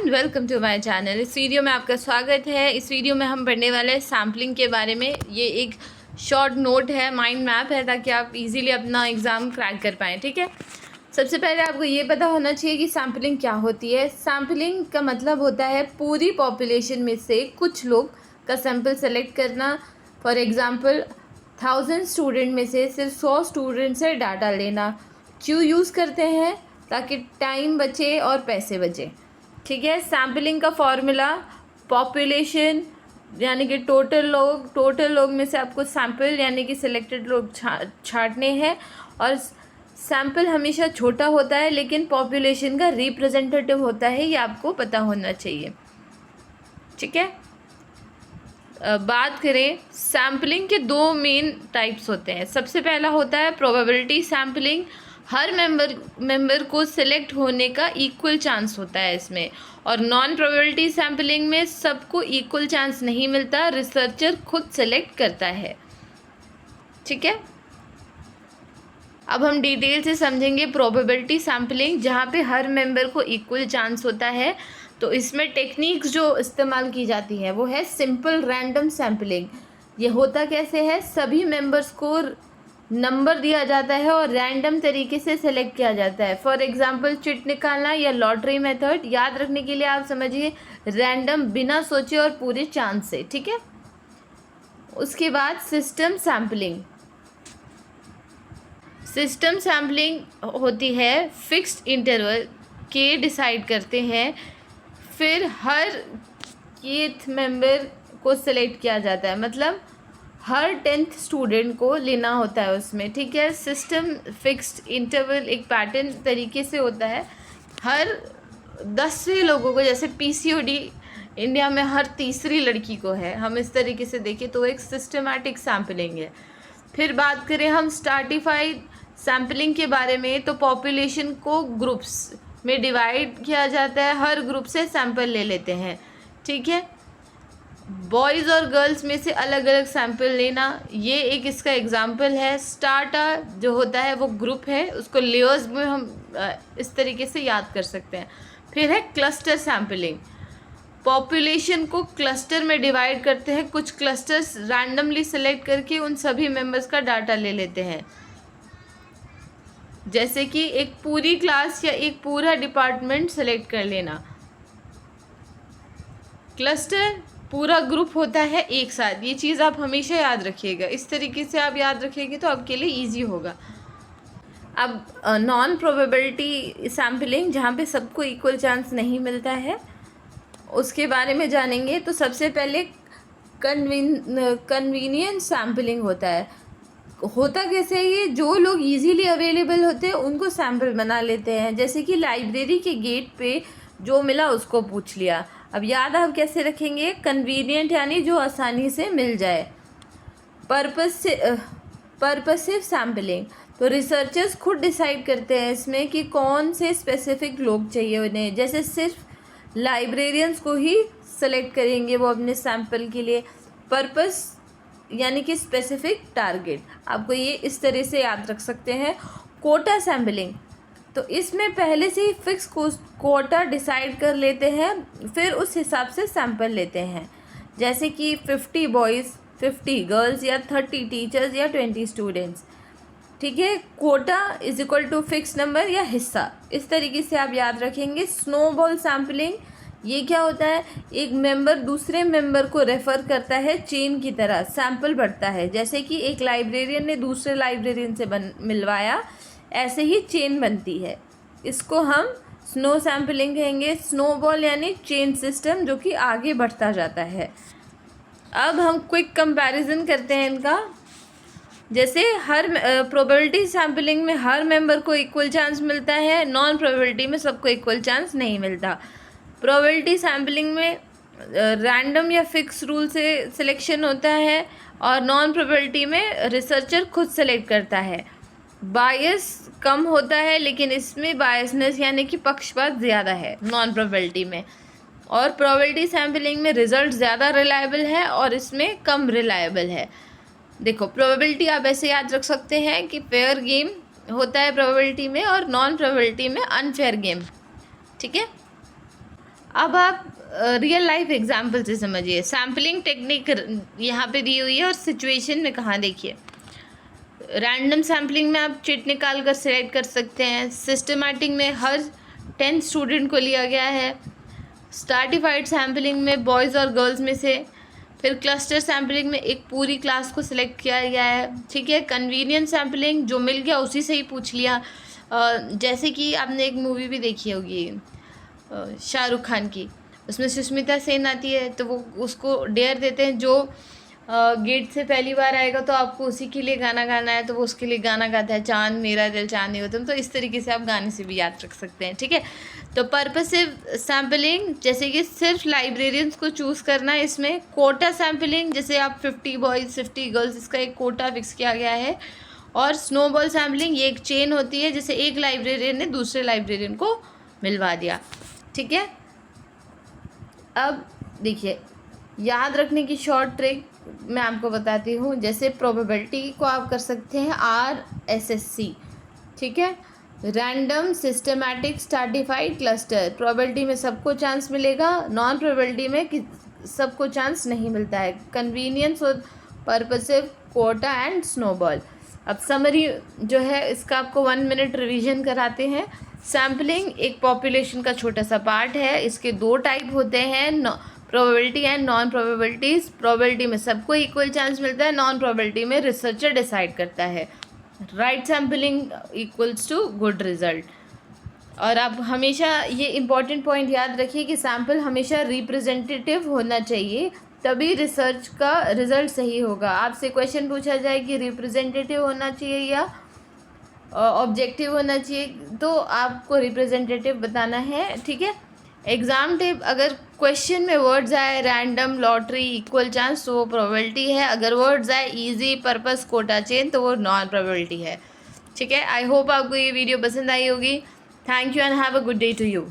Everyone, welcome to my channel. इस video में आपका स्वागत है। इस वीडियो में हम पढ़ने वाले हैं सैम्पलिंग के बारे में। ये एक शॉर्ट नोट है, माइंड मैप है, ताकि आप इजीली अपना एग्ज़ाम क्रैक कर पाएँ। ठीक है, सबसे पहले आपको ये पता होना चाहिए कि सैम्पलिंग क्या होती है। सैम्पलिंग का मतलब होता है पूरी पॉपुलेशन में से कुछ लोग का सैम्पल सेलेक्ट करना। फॉर एग्ज़ाम्पल 1000 स्टूडेंट में से सिर्फ 100 स्टूडेंट से डाटा लेना। क्यों यूज़ करते हैं? ताकि टाइम बचे और पैसे बचे। ठीक है, सैम्पलिंग का फॉर्मूला पॉपुलेशन यानी कि टोटल लोग में से आपको सैम्पल यानी कि सिलेक्टेड लोग छांटने हैं। और सैम्पल हमेशा छोटा होता है लेकिन पॉपुलेशन का रिप्रेजेंटेटिव होता है, ये आपको पता होना चाहिए। ठीक है, बात करें सैम्पलिंग के दो मेन टाइप्स होते हैं। सबसे पहला होता है प्रोबेबिलिटी सैम्पलिंग। हर मेंबर को सिलेक्ट होने का इक्वल चांस होता है इसमें। और नॉन प्रोबेबिलिटी सैम्पलिंग में सबको इक्वल चांस नहीं मिलता, रिसर्चर खुद सेलेक्ट करता है। ठीक है, अब हम डिटेल से समझेंगे प्रोबेबिलिटी सैम्पलिंग, जहाँ पे हर मेंबर को इक्वल चांस होता है। तो इसमें टेक्निक्स जो इस्तेमाल की जाती है वो है सिंपल रैंडम सैम्पलिंग। ये होता कैसे है? सभी मेंबर्स को नंबर दिया जाता है और रैंडम तरीके से सेलेक्ट किया जाता है। फॉर एग्जांपल चिट निकालना या लॉटरी मेथड। याद रखने के लिए आप समझिए रैंडम, बिना सोचे और पूरे चांस से। ठीक है, उसके बाद सिस्टम सैम्पलिंग। सिस्टम सैम्पलिंग होती है फिक्स्ड इंटरवल के डिसाइड करते हैं, फिर हर ईथ मेंबर को सेलेक्ट किया जाता है, मतलब हर 10th स्टूडेंट को लेना होता है उसमें। ठीक है, सिस्टम फिक्स्ड इंटरवल एक पैटर्न तरीके से होता है। हर 10वें लोगों को, जैसे पीसीओडी इंडिया में हर तीसरी लड़की को है, हम इस तरीके से देखें तो एक सिस्टमैटिक सैम्पलिंग है। फिर बात करें हम स्ट्रैटिफाइड सैम्पलिंग के बारे में, तो पॉपुलेशन को ग्रुप्स में डिवाइड किया जाता है, हर ग्रुप से सैंपल ले लेते हैं। ठीक है, बॉयज़ और गर्ल्स में से अलग अलग सैंपल लेना, ये एक इसका एग्जाम्पल है। स्टार्टा जो होता है वो ग्रुप है, उसको लेयर्स में हम इस तरीके से याद कर सकते हैं। फिर है क्लस्टर सैम्पलिंग। पॉपुलेशन को क्लस्टर में डिवाइड करते हैं, कुछ क्लस्टर्स रैंडमली सेलेक्ट करके उन सभी मेंबर्स का डाटा ले लेते हैं, जैसे कि एक पूरी क्लास या एक पूरा डिपार्टमेंट सेलेक्ट कर लेना। क्लस्टर पूरा ग्रुप होता है एक साथ, ये चीज़ आप हमेशा याद रखिएगा। इस तरीके से आप याद रखिएगा तो आपके लिए इजी होगा। अब नॉन प्रोबेबिलिटी सैम्पलिंग, जहाँ पे सबको इक्वल चांस नहीं मिलता है, उसके बारे में जानेंगे। तो सबसे पहले कन्वीनियंस सैम्पलिंग होता है। होता कैसे है ये? जो लोग इजीली अवेलेबल होते हैं उनको सैम्पल बना लेते हैं, जैसे कि लाइब्रेरी के गेट पे जो मिला उसको पूछ लिया। अब याद आप कैसे रखेंगे? कन्वीनियंट यानी जो आसानी से मिल जाए। पर्पसिव सैम्पलिंग, तो रिसर्चर्स खुद डिसाइड करते हैं इसमें कि कौन से स्पेसिफिक लोग चाहिए उन्हें, जैसे सिर्फ लाइब्रेरियंस को ही सेलेक्ट करेंगे वो अपने सैम्पल के लिए। पर्पस यानी कि स्पेसिफिक टारगेट, आपको ये इस तरह से याद रख सकते हैं। कोटा सैम्पलिंग, तो इसमें पहले से ही फिक्स कोटा डिसाइड कर लेते हैं, फिर उस हिसाब से सैंपल लेते हैं, जैसे कि 50 बॉयज़ 50 गर्ल्स या 30 टीचर्स या 20 स्टूडेंट्स। ठीक है, quota is equal to fix number या हिस्सा, इस तरीके से आप याद रखेंगे। स्नोबॉल सैम्पलिंग, ये क्या होता है? एक मेंबर दूसरे मेंबर को रेफ़र करता है, चेन की तरह सैंपल बढ़ता है, जैसे कि एक लाइब्रेरियन ने दूसरे लाइब्रेरियन से मिलवाया, ऐसे ही चेन बनती है। इसको हम स्नो सैम्पलिंग कहेंगे। स्नोबॉल यानी चेन सिस्टम जो कि आगे बढ़ता जाता है। अब हम क्विक कंपैरिजन करते हैं इनका। जैसे हर प्रोबेबिलिटी सैम्पलिंग में हर मेंबर को इक्वल चांस मिलता है, नॉन प्रोबेबिलिटी में सबको इक्वल चांस नहीं मिलता। प्रोबेबिलिटी सैम्पलिंग में रैंडम या फिक्स रूल से सिलेक्शन होता है, और नॉन प्रोबेबिलिटी में रिसर्चर खुद सेलेक्ट करता है। बायस कम होता है, लेकिन इसमें बायसनेस यानी कि पक्षपात ज़्यादा है नॉन प्रोबेबिलिटी में। और प्रोबेबिलिटी सैम्पलिंग में रिजल्ट ज़्यादा रिलायबल है और इसमें कम रिलायबल है। देखो, प्रोबेबिलिटी आप ऐसे याद रख सकते हैं कि फेयर गेम होता है प्रोबेबिलिटी में, और नॉन प्रोबेबिलिटी में अनफेयर गेम। ठीक है, अब आप रियल लाइफ एग्जाम्पल से समझिए। सैम्पलिंग टेक्निक यहाँ पे दी हुई है और सिचुएशन में कहाँ देखिए। रैंडम सैम्पलिंग में आप चिट निकाल कर सिलेक्ट कर सकते हैं। सिस्टमैटिक में हर 10 स्टूडेंट को लिया गया है। स्ट्रैटिफाइड सैम्पलिंग में बॉयज़ और गर्ल्स में से। फिर क्लस्टर सैम्पलिंग में एक पूरी क्लास को सिलेक्ट किया गया है, ठीक है। कन्वीनियंट सैम्पलिंग, जो मिल गया उसी से ही पूछ लिया। जैसे कि आपने एक मूवी भी देखी होगी शाहरुख खान की, उसमें सुष्मिता सेन आती है, तो वो उसको डेयर देते हैं जो गेट से पहली बार आएगा तो आपको उसी के लिए गाना गाना है, तो वो उसके लिए गाना गाता है, चांद मेरा दिल चांदनी हो तुम। तो इस तरीके से आप गाने से भी याद रख सकते हैं, ठीक है। तो पर्पसिव सैम्पलिंग जैसे कि सिर्फ लाइब्रेरियंस को चूज़ करना है इसमें। कोटा सैम्पलिंग जैसे आप 50 बॉयज़ 50 गर्ल्स, इसका एक कोटा फिक्स किया गया है। और स्नोबॉल सैम्पलिंग, ये एक चेन होती है, जैसे एक लाइब्रेरियन ने दूसरे लाइब्रेरियन को मिलवा दिया, ठीक है। अब देखिए, याद रखने की शॉर्ट ट्रिक मैं आपको बताती हूँ। जैसे प्रोबेबिलिटी को आप कर सकते हैं RSSC, ठीक है। Random systematic stratified cluster, probability में सबको चांस मिलेगा, नॉन प्रोबेबिलिटी में सबको चांस नहीं मिलता है। कन्वीनियंस और पर्पसिव, कोटा एंड स्नोबॉल। अब समरी जो है इसका आपको 1 मिनट रिवीजन कराते हैं। सैम्पलिंग एक पॉपुलेशन का छोटा सा पार्ट है। इसके 2 टाइप होते हैं, probability and non probabilities. Probability में सबको इक्वल चांस मिलता है, नॉन प्रोबेबिलिटी में रिसर्चर डिसाइड करता है। Right sampling equals to good result. और आप हमेशा ये इम्पॉर्टेंट पॉइंट याद रखिए कि सैम्पल हमेशा रिप्रेजेंटेटिव होना चाहिए, तभी रिसर्च का रिजल्ट सही होगा। आपसे क्वेश्चन पूछा जाए कि रिप्रेजेंटेटिव होना चाहिए या ऑब्जेक्टिव होना चाहिए, तो आपको रिप्रेजेंटेटिव बताना है, ठीक है। एग्ज़ाम टिप, अगर क्वेश्चन में वर्ड्स आए रैंडम, लॉटरी, इक्वल चांस, तो वो प्रोबेबिलिटी है। अगर वर्ड्स आए इजी, पर्पस, कोटा, चेन, तो वो नॉन प्रोबेबिलिटी है, ठीक है। आई होप आपको ये वीडियो पसंद आई होगी। Thank you and have a good day to you.